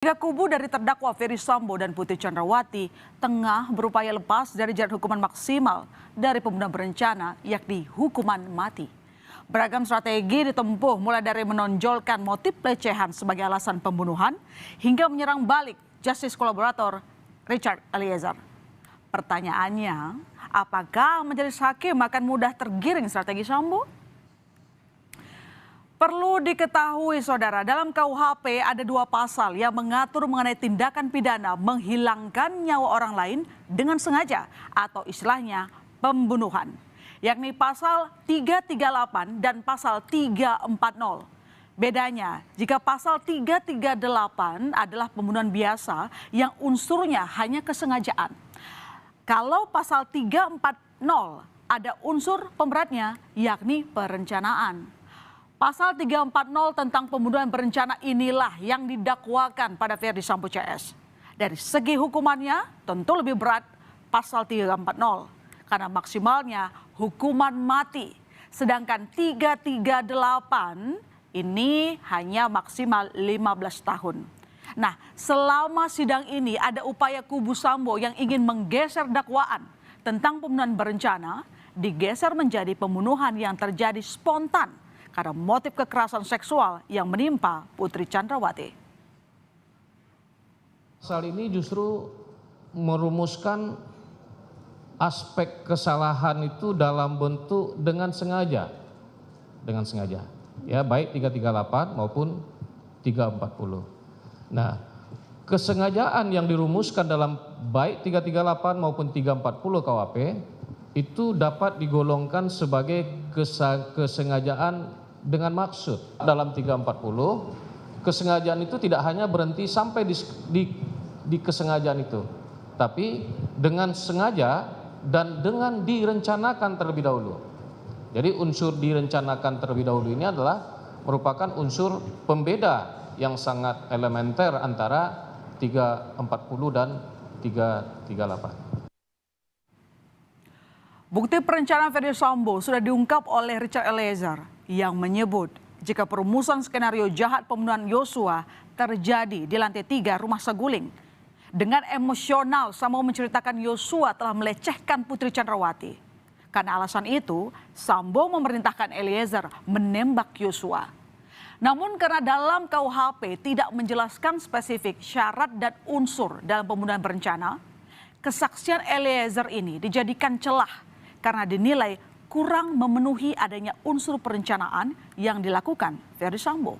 Tiga kubu dari terdakwa Ferdy Sambo dan Putri Chandrawati tengah berupaya lepas dari jerat hukuman maksimal dari pembunuhan berencana, yakni hukuman mati. Beragam strategi ditempuh mulai dari menonjolkan motif pelecehan sebagai alasan pembunuhan hingga menyerang balik justice kolaborator Richard Eliezer. Pertanyaannya, apakah majelis hakim akan mudah tergiring strategi Sambo? Perlu diketahui saudara, dalam KUHP ada 2 pasal yang mengatur mengenai tindakan pidana menghilangkan nyawa orang lain dengan sengaja atau istilahnya pembunuhan, yakni pasal 338 dan pasal 340. Bedanya, jika pasal 338 adalah pembunuhan biasa yang unsurnya hanya kesengajaan. Kalau pasal 340 ada unsur pemberatnya, yakni perencanaan. Pasal 340 tentang pembunuhan berencana inilah yang didakwakan pada Ferdy Sambo CS. Dari segi hukumannya tentu lebih berat pasal 340 karena maksimalnya hukuman mati. Sedangkan 338 ini hanya maksimal 15 tahun. Nah, selama sidang ini ada upaya kubu Sambo yang ingin menggeser dakwaan tentang pembunuhan berencana digeser menjadi pembunuhan yang terjadi spontan karena motif kekerasan seksual yang menimpa Putri Chandrawati. Pasal ini justru merumuskan aspek kesalahan itu dalam bentuk dengan sengaja. Dengan sengaja. Ya, baik 338 maupun 340. Nah, kesengajaan yang dirumuskan dalam baik 338 maupun 340 KUHP itu dapat digolongkan sebagai kesengajaan dengan maksud. Dalam 340, kesengajaan itu tidak hanya berhenti sampai di kesengajaan itu, tapi dengan sengaja dan dengan direncanakan terlebih dahulu. Jadi unsur direncanakan terlebih dahulu ini adalah merupakan unsur pembeda yang sangat elementer antara 340 dan 338. Bukti perencanaan Ferdy Sambo sudah diungkap oleh Richard Eliezer yang menyebut jika perumusan skenario jahat pembunuhan Yosua terjadi di lantai 3 rumah Saguling. Dengan emosional, Sambo menceritakan Yosua telah melecehkan Putri Chandrawati. Karena alasan itu, Sambo memerintahkan Eliezer menembak Yosua. Namun karena dalam KUHP tidak menjelaskan spesifik syarat dan unsur dalam pembunuhan berencana, kesaksian Eliezer ini dijadikan celah karena dinilai kurang memenuhi adanya unsur perencanaan yang dilakukan Ferdy Sambo.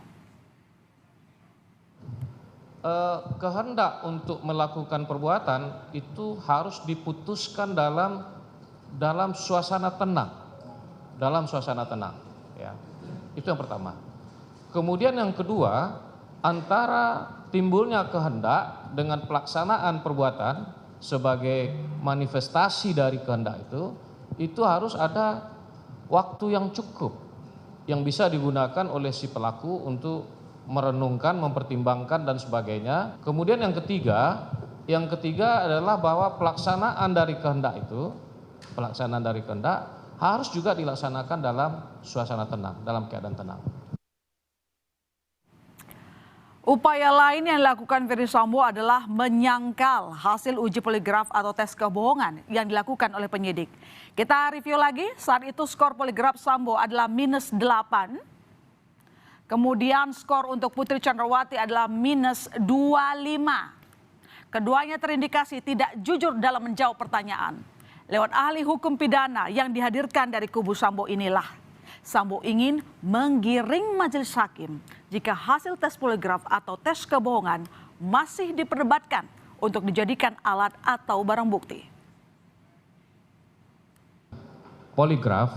Kehendak untuk melakukan perbuatan itu harus diputuskan dalam suasana tenang, ya. Itu yang pertama. Kemudian yang kedua, antara timbulnya kehendak dengan pelaksanaan perbuatan sebagai manifestasi dari kehendak itu harus ada waktu yang cukup yang bisa digunakan oleh si pelaku untuk merenungkan, mempertimbangkan dan sebagainya. Kemudian yang ketiga adalah bahwa pelaksanaan dari kehendak harus juga dilaksanakan dalam suasana tenang, dalam keadaan tenang. Upaya lain yang dilakukan Ferdy Sambo adalah menyangkal hasil uji poligraf atau tes kebohongan yang dilakukan oleh penyidik. Kita review lagi, saat itu skor poligraf Sambo adalah -8. Kemudian skor untuk Putri Chandrawati adalah -25. Keduanya terindikasi tidak jujur dalam menjawab pertanyaan. Lewat ahli hukum pidana yang dihadirkan dari kubu Sambo inilah, Sambo ingin menggiring majelis hakim jika hasil tes poligraf atau tes kebohongan masih diperdebatkan untuk dijadikan alat atau barang bukti. Poligraf,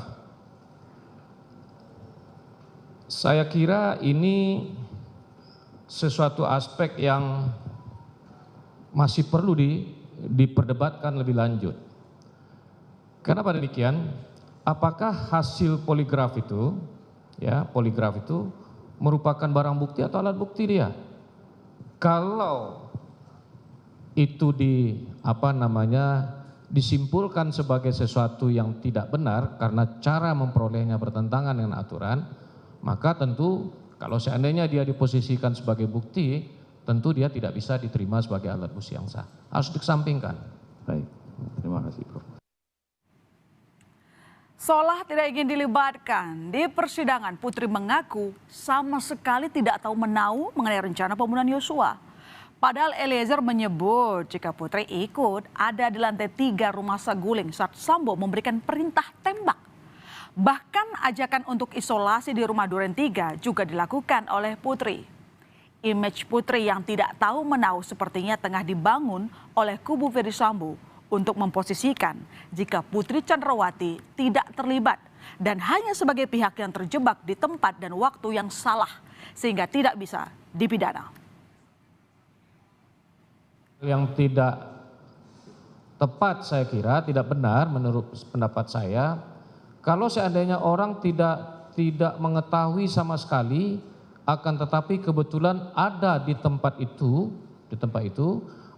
saya kira ini sesuatu aspek yang masih perlu diperdebatkan lebih lanjut. Kenapa demikian? Apakah hasil poligraf itu merupakan barang bukti atau alat bukti dia? Kalau itu disimpulkan sebagai sesuatu yang tidak benar karena cara memperolehnya bertentangan dengan aturan, maka tentu kalau seandainya dia diposisikan sebagai bukti, tentu dia tidak bisa diterima sebagai alat bukti yang sah. Harus dikesampingkan. Baik, terima kasih Prof. Seolah tidak ingin dilibatkan di persidangan, Putri mengaku sama sekali tidak tahu menahu mengenai rencana pembunuhan Yosua. Padahal Eliezer menyebut jika Putri ikut ada di lantai 3 rumah saguling saat Sambo memberikan perintah tembak. Bahkan ajakan untuk isolasi di rumah Duren 3 juga dilakukan oleh Putri. Image Putri yang tidak tahu menahu sepertinya tengah dibangun oleh kubu Ferdy Sambo untuk memposisikan jika Putri Chandrawati tidak terlibat dan hanya sebagai pihak yang terjebak di tempat dan waktu yang salah sehingga tidak bisa dipidana. Yang tidak tepat saya kira, tidak benar menurut pendapat saya, kalau seandainya orang tidak mengetahui sama sekali, akan tetapi kebetulan ada di tempat itu,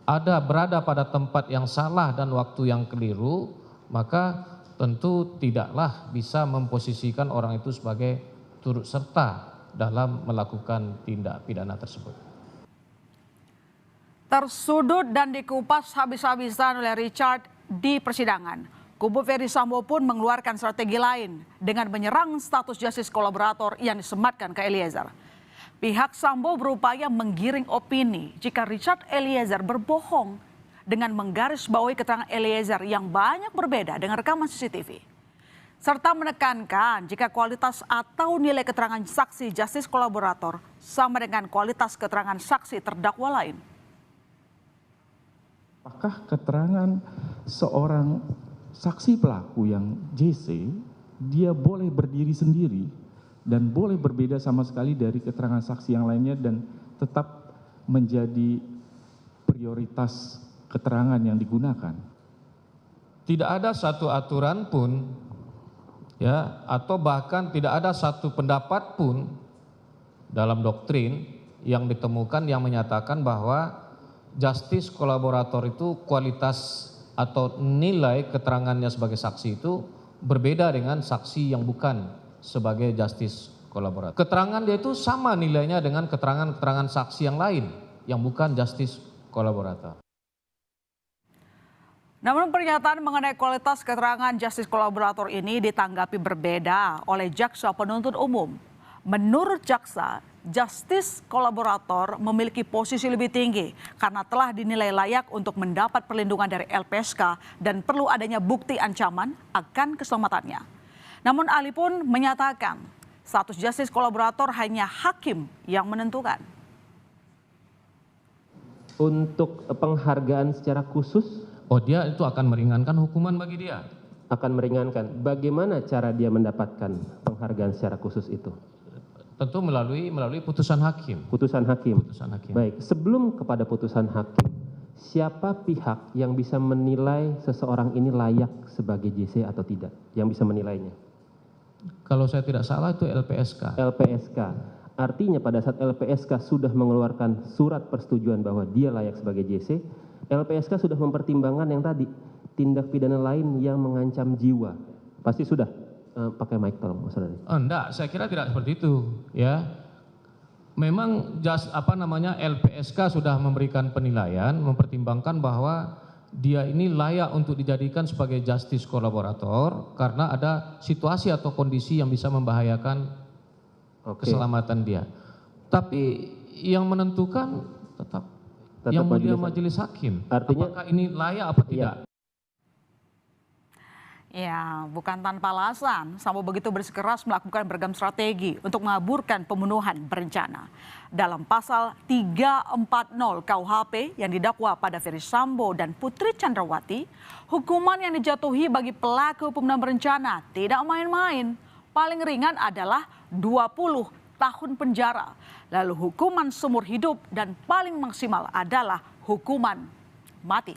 ada berada pada tempat yang salah dan waktu yang keliru, maka tentu tidaklah bisa memposisikan orang itu sebagai turut serta dalam melakukan tindak pidana tersebut. Tersudut dan dikupas habis-habisan oleh Richard di persidangan, kubu Ferdy Sambo pun mengeluarkan strategi lain dengan menyerang status justice kolaborator yang disematkan ke Eliezer. Pihak Sambo berupaya menggiring opini jika Richard Eliezer berbohong dengan menggarisbawahi keterangan Eliezer yang banyak berbeda dengan rekaman CCTV. Serta menekankan jika kualitas atau nilai keterangan saksi justice kolaborator sama dengan kualitas keterangan saksi terdakwa lain. Apakah keterangan seorang saksi pelaku yang JC, dia boleh berdiri sendiri dan boleh berbeda sama sekali dari keterangan saksi yang lainnya dan tetap menjadi prioritas keterangan yang digunakan? Tidak ada satu aturan pun, ya, atau bahkan tidak ada satu pendapat pun dalam doktrin yang ditemukan yang menyatakan bahwa justice kolaborator itu kualitas atau nilai keterangannya sebagai saksi itu berbeda dengan saksi yang bukan sebagai justice kolaborator. Keterangan dia itu sama nilainya dengan keterangan-keterangan saksi yang lain yang bukan justice kolaborator. Namun pernyataan mengenai kualitas keterangan justice kolaborator ini ditanggapi berbeda oleh jaksa penuntut umum. Menurut jaksa, justice kolaborator memiliki posisi lebih tinggi karena telah dinilai layak untuk mendapat perlindungan dari LPSK dan perlu adanya bukti ancaman akan keselamatannya. Namun ahli pun menyatakan status justice kolaborator hanya hakim yang menentukan. Untuk penghargaan secara khusus, Dia itu akan meringankan hukuman bagi dia. akan meringankan. Bagaimana cara dia mendapatkan penghargaan secara khusus itu? Tentu melalui putusan hakim. Putusan hakim. Putusan hakim. Baik, sebelum kepada putusan hakim, siapa pihak yang bisa menilai seseorang ini layak sebagai JC atau tidak? Yang bisa menilainya? Kalau saya tidak salah itu LPSK. LPSK. Artinya pada saat LPSK sudah mengeluarkan surat persetujuan bahwa dia layak sebagai JC, LPSK sudah mempertimbangkan yang tadi, tindak pidana lain yang mengancam jiwa. Pasti sudah. Pakai mic tolong, Saudara. Enggak, saya kira tidak seperti itu, ya. Memang LPSK sudah memberikan penilaian, mempertimbangkan bahwa dia ini layak untuk dijadikan sebagai justice kolaborator karena ada situasi atau kondisi yang bisa membahayakan keselamatan dia. Tapi yang menentukan tetap yang mulia majelis hakim. Artinya, apakah ini layak apa tidak? Ya, bukan tanpa alasan, Sambo begitu bersikeras melakukan beragam strategi untuk mengaburkan pembunuhan berencana. Dalam pasal 340 KUHP yang didakwa pada Ferdy Sambo dan Putri Chandrawati, hukuman yang dijatuhi bagi pelaku pembunuhan berencana tidak main-main. Paling ringan adalah 20 tahun penjara. Lalu hukuman seumur hidup dan paling maksimal adalah hukuman mati.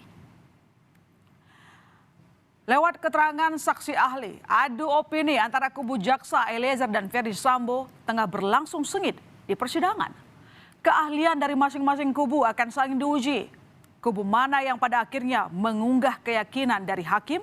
Lewat keterangan saksi ahli, adu opini antara kubu jaksa Eliezer dan Ferdy Sambo tengah berlangsung sengit di persidangan. Keahlian dari masing-masing kubu akan saling diuji. Kubu mana yang pada akhirnya mengunggah keyakinan dari hakim